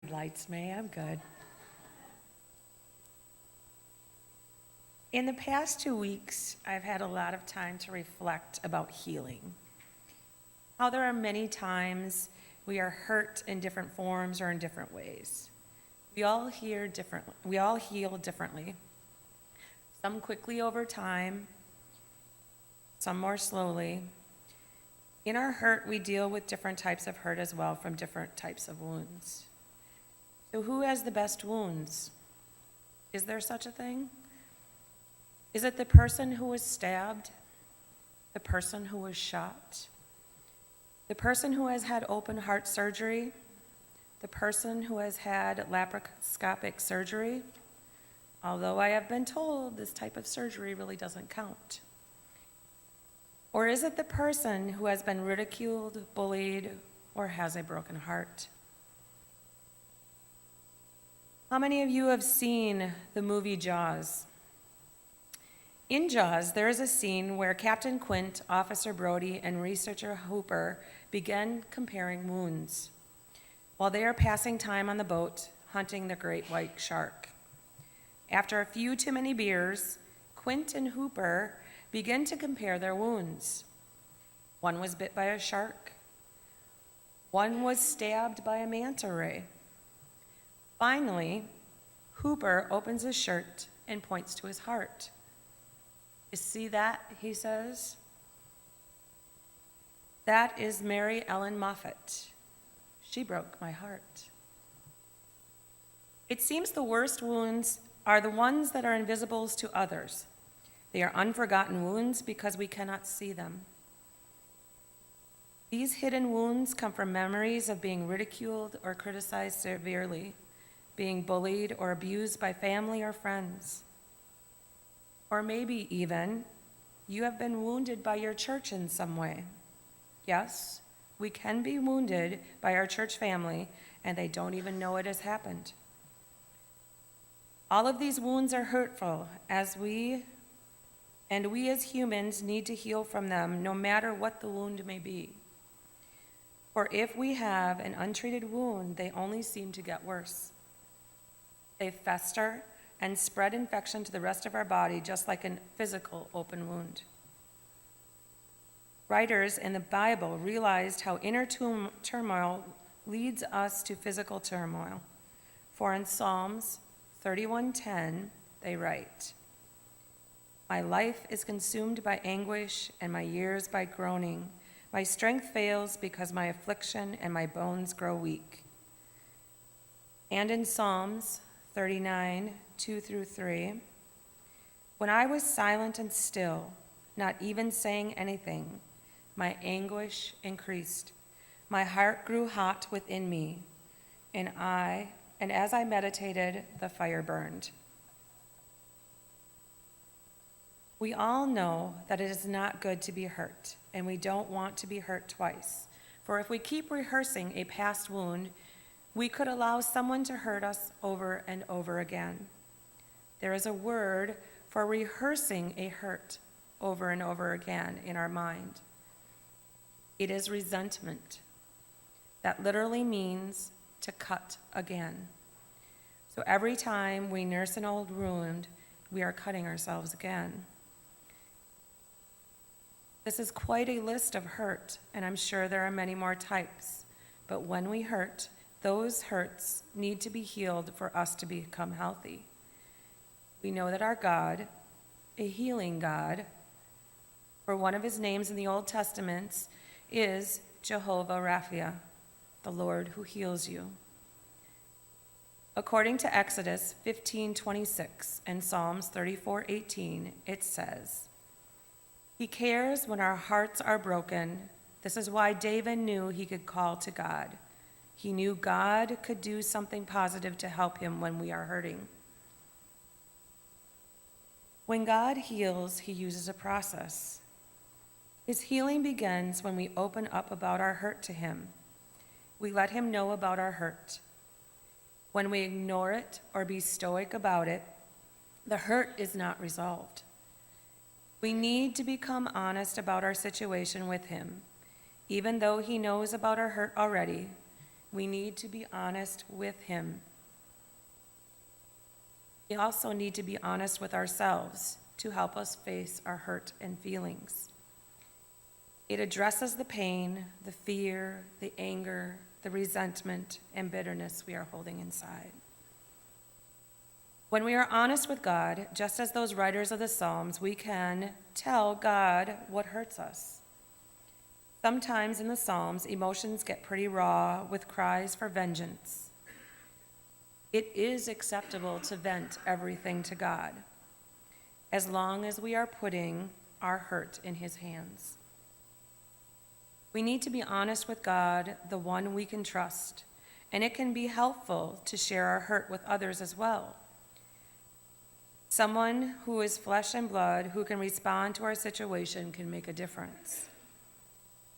Lights me, I'm good. In the past 2 weeks, I've had a lot of time to reflect about healing. How there are many times we are hurt in different forms or in different ways. We all heal differently. Some quickly over time, some more slowly. In our hurt, we deal with different types of hurt as well from different types of wounds. So who has the best wounds? Is there such a thing? Is it the person who was stabbed? The person who was shot? The person who has had open heart surgery? The person who has had laparoscopic surgery? Although I have been told this type of surgery really doesn't count. Or is it the person who has been ridiculed, bullied, or has a broken heart? How many of you have seen the movie Jaws? In Jaws, there is a scene where Captain Quint, Officer Brody, and researcher Hooper begin comparing wounds while they are passing time on the boat hunting the great white shark. After a few too many beers, Quint and Hooper begin to compare their wounds. One was bit by a shark. One was stabbed by a manta ray. Finally, Hooper opens his shirt and points to his heart. "You see that?" he says. "That is Mary Ellen Moffat. She broke my heart." It seems the worst wounds are the ones that are invisible to others. They are unforgotten wounds because we cannot see them. These hidden wounds come from memories of being ridiculed or criticized severely, being bullied or abused by family or friends. Or maybe even you have been wounded by your church in some way. Yes, we can be wounded by our church family, and they don't even know it has happened. All of these wounds are hurtful, we as humans need to heal from them, no matter what the wound may be. For if we have an untreated wound, they only seem to get worse. They fester and spread infection to the rest of our body, just like a physical open wound. Writers in the Bible realized how inner turmoil leads us to physical turmoil. For in Psalms 31:10, they write, "My life is consumed by anguish, and my years by groaning. My strength fails because my affliction and my bones grow weak." And in Psalms 39:2-3, "When I was silent and still, not even saying anything, my anguish increased. My heart grew hot within me, and as I meditated, the fire burned." We all know that it is not good to be hurt, and we don't want to be hurt twice. For if we keep rehearsing a past wound, we could allow someone to hurt us over and over again. There is a word for rehearsing a hurt over and over again in our mind. It is resentment. That literally means to cut again. So every time we nurse an old wound, we are cutting ourselves again. This is quite a list of hurt, and I'm sure there are many more types. But when we hurt, those hurts need to be healed for us to become healthy. We know that our God, a healing God, for one of his names in the Old Testament is Jehovah Rapha, the Lord who heals you. According to Exodus 15:26 and Psalms 34:18, it says, "He cares when our hearts are broken." This is why David knew he could call to God. He knew God could do something positive to help him when we are hurting. When God heals, he uses a process. His healing begins when we open up about our hurt to him. We let him know about our hurt. When we ignore it or be stoic about it, the hurt is not resolved. We need to become honest about our situation with him. Even though he knows about our hurt already, we need to be honest with Him. We also need to be honest with ourselves to help us face our hurt and feelings. It addresses the pain, the fear, the anger, the resentment, and bitterness we are holding inside. When we are honest with God, just as those writers of the Psalms, we can tell God what hurts us. Sometimes in the Psalms, emotions get pretty raw with cries for vengeance. It is acceptable to vent everything to God, as long as we are putting our hurt in His hands. We need to be honest with God, the one we can trust, and it can be helpful to share our hurt with others as well. Someone who is flesh and blood, who can respond to our situation, can make a difference.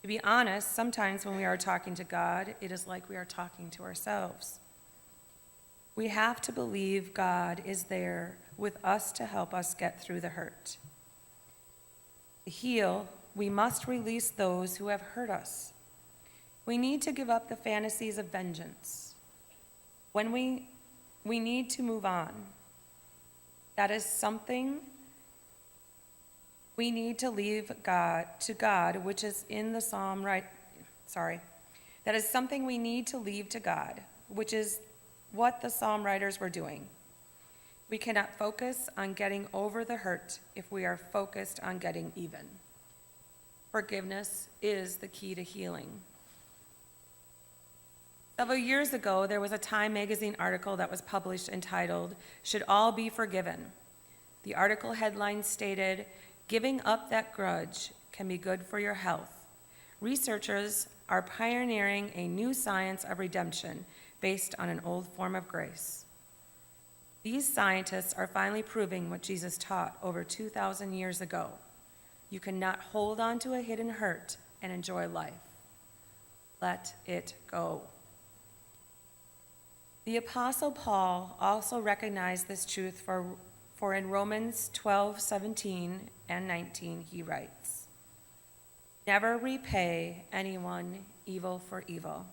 To be honest, sometimes when we are talking to God, it is like we are talking to ourselves. We have to believe God is there with us to help us get through the hurt. To heal, we must release those who have hurt us. We need to give up the fantasies of vengeance. When we need to move on. That is something we need to leave to God, which is in the Psalm, right? Sorry. That is something we need to leave to God, which is what the Psalm writers were doing. We cannot focus on getting over the hurt if we are focused on getting even. Forgiveness is the key to healing. Several years ago, there was a Time magazine article that was published entitled, "Should All Be Forgiven?" The article headline stated, "Giving up that grudge can be good for your health. Researchers are pioneering a new science of redemption based on an old form of grace." These scientists are finally proving what Jesus taught over 2,000 years ago. You cannot hold on to a hidden hurt and enjoy life. Let it go. The Apostle Paul also recognized this truth, for in Romans 12:17 and 19, he writes, "Never repay anyone evil for evil.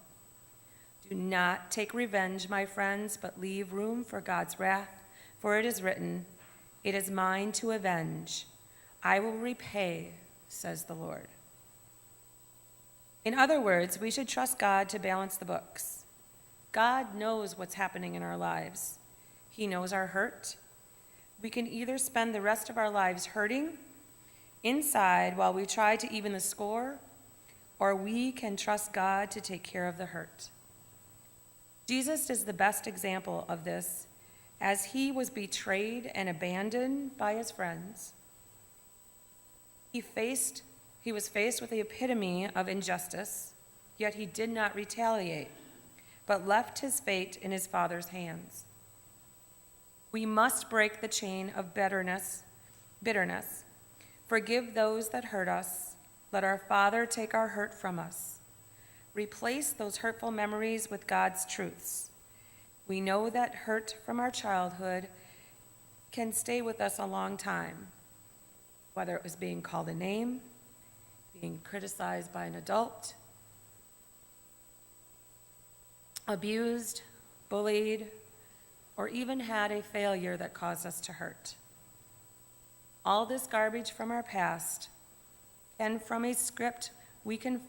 Do not take revenge, my friends, but leave room for God's wrath, for it is written, 'It is mine to avenge. I will repay,' says the Lord." In other words, we should trust God to balance the books. God knows what's happening in our lives. He knows our hurt. We can either spend the rest of our lives hurting inside while we try to even the score, or we can trust God to take care of the hurt. Jesus is the best example of this, as he was betrayed and abandoned by his friends. He was faced with the epitome of injustice, yet he did not retaliate, but left his fate in his Father's hands. We must break the chain of bitterness. Forgive those that hurt us. Let our Father take our hurt from us. Replace those hurtful memories with God's truths. We know that hurt from our childhood can stay with us a long time, whether it was being called a name, being criticized by an adult, abused, bullied, or even had a failure that caused us to hurt. All this garbage from our past can form a script we can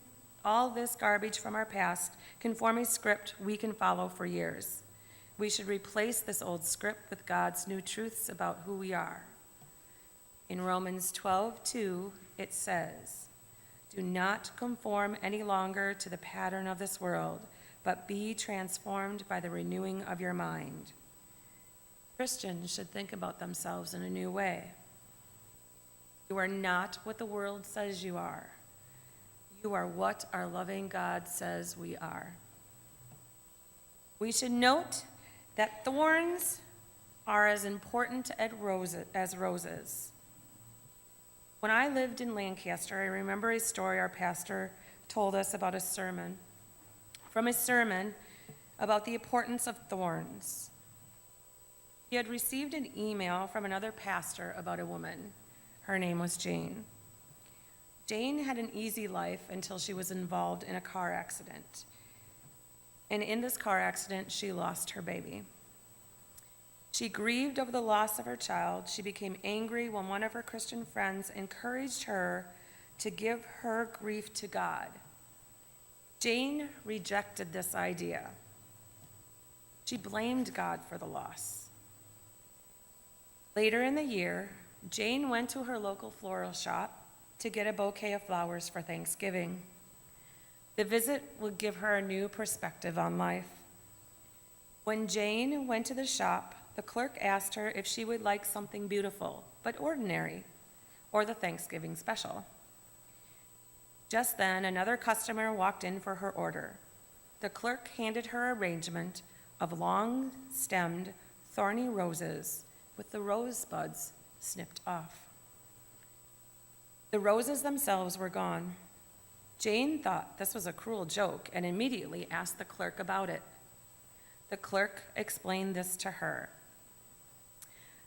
follow for years. We should replace this old script with God's new truths about who we are. In Romans 12:2, it says, "Do not conform any longer to the pattern of this world, but be transformed by the renewing of your mind." Christians should think about themselves in a new way. You are not what the world says you are. You are what our loving God says we are. We should note that thorns are as important as roses. When I lived in Lancaster, I remember a story our pastor told us about a sermon about the importance of thorns. He had received an email from another pastor about a woman. Her name was Jane. Jane had an easy life until she was involved in a car accident. and in this car accident, she lost her baby. She grieved over the loss of her child. She became angry when one of her Christian friends encouraged her to give her grief to God. Jane rejected this idea. She blamed God for the loss. Later in the year, Jane went to her local floral shop to get a bouquet of flowers for Thanksgiving. The visit would give her a new perspective on life. When Jane went to the shop, the clerk asked her if she would like something beautiful but ordinary, or the Thanksgiving special. Just then, another customer walked in for her order. The clerk handed her an arrangement of long-stemmed, thorny roses with the rosebuds snipped off. The roses themselves were gone. Jane thought this was a cruel joke and immediately asked the clerk about it. The clerk explained this to her.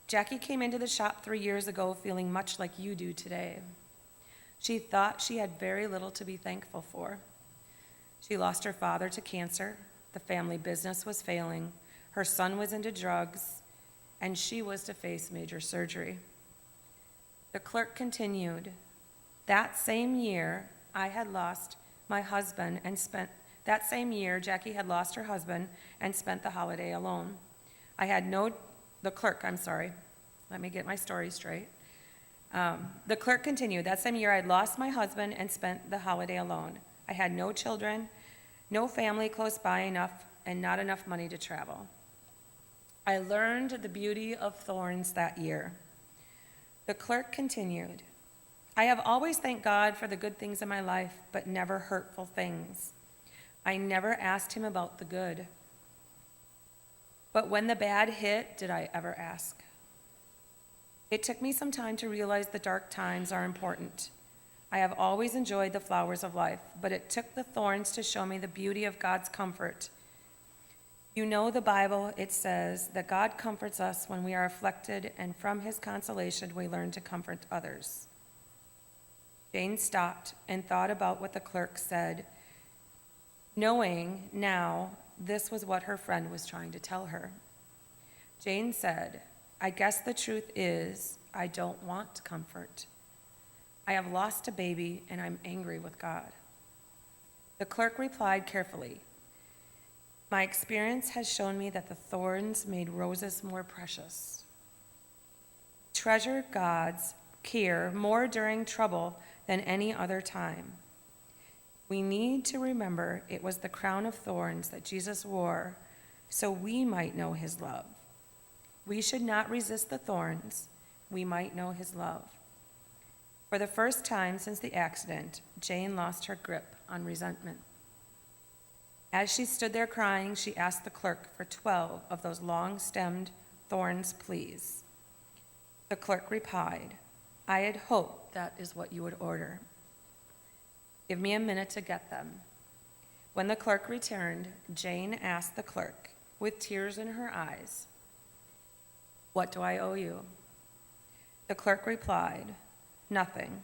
Jackie came into the shop 3 years ago feeling much like you do today. She thought she had very little to be thankful for. She lost her father to cancer, the family business was failing, her son was into drugs, and she was to face major surgery. The clerk continued, that same year, Jackie had lost her husband and spent the holiday alone. Let me get my story straight. The clerk continued, that same year I had lost my husband and spent the holiday alone. I had no children, no family close by enough, and not enough money to travel. I learned the beauty of thorns that year. The clerk continued, I have always thanked God for the good things in my life, but never hurtful things. I never asked him about the good. But when the bad hit, did I ever ask? It took me some time to realize the dark times are important. I have always enjoyed the flowers of life, but it took the thorns to show me the beauty of God's comfort. You know the Bible, it says that God comforts us when we are afflicted, and from his consolation we learn to comfort others. Jane stopped and thought about what the clerk said, knowing now this was what her friend was trying to tell her. Jane said, I guess the truth is, I don't want comfort. I have lost a baby and I'm angry with God. The clerk replied carefully, my experience has shown me that the thorns made roses more precious. Treasure God's care more during trouble than any other time. We need to remember it was the crown of thorns that Jesus wore so we might know his love. We should not resist the thorns. We might know his love. For the first time since the accident, Jane lost her grip on resentment. As she stood there crying, she asked the clerk for 12 of those long-stemmed thorns, please. The clerk replied, I had hoped that is what you would order. Give me a minute to get them. When the clerk returned, Jane asked the clerk, with tears in her eyes, what do I owe you? The clerk replied, nothing.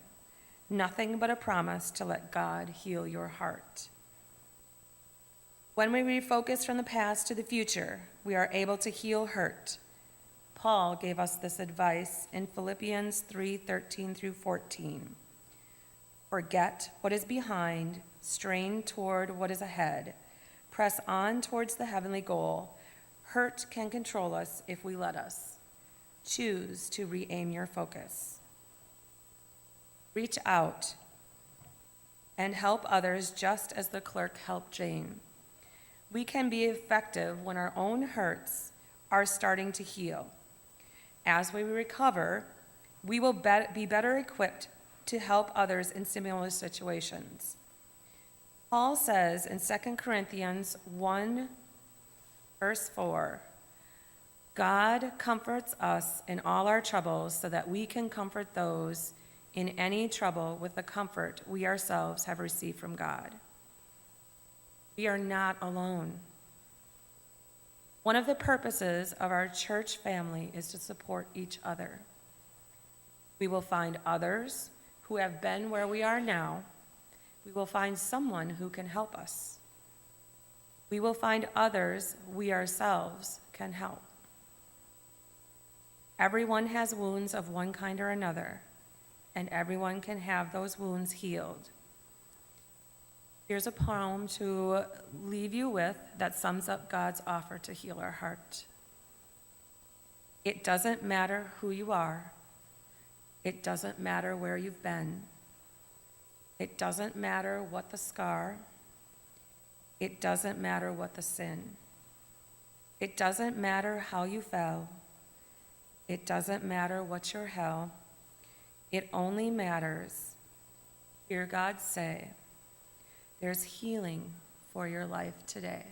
Nothing but a promise to let God heal your heart. When we refocus from the past to the future, we are able to heal hurt. Paul gave us this advice in Philippians 3:13 through 14. Forget what is behind, strain toward what is ahead, press on towards the heavenly goal. Hurt can control us if we let us. Choose to re-aim your focus. Reach out and help others just as the clerk helped Jane. We can be effective when our own hurts are starting to heal. As we recover, we will be better equipped to help others in similar situations. Paul says in 2 Corinthians 1, verse 4, God comforts us in all our troubles so that we can comfort those in any trouble with the comfort we ourselves have received from God. We are not alone. One of the purposes of our church family is to support each other. We will find others who have been where we are now. We will find someone who can help us. We will find others we ourselves can help. Everyone has wounds of one kind or another, and everyone can have those wounds healed. Here's a poem to leave you with that sums up God's offer to heal our heart. It doesn't matter who you are. It doesn't matter where you've been. It doesn't matter what the scar. It doesn't matter what the sin. It doesn't matter how you fell. It doesn't matter what your hell. It only matters, hear God say, there's healing for your life today.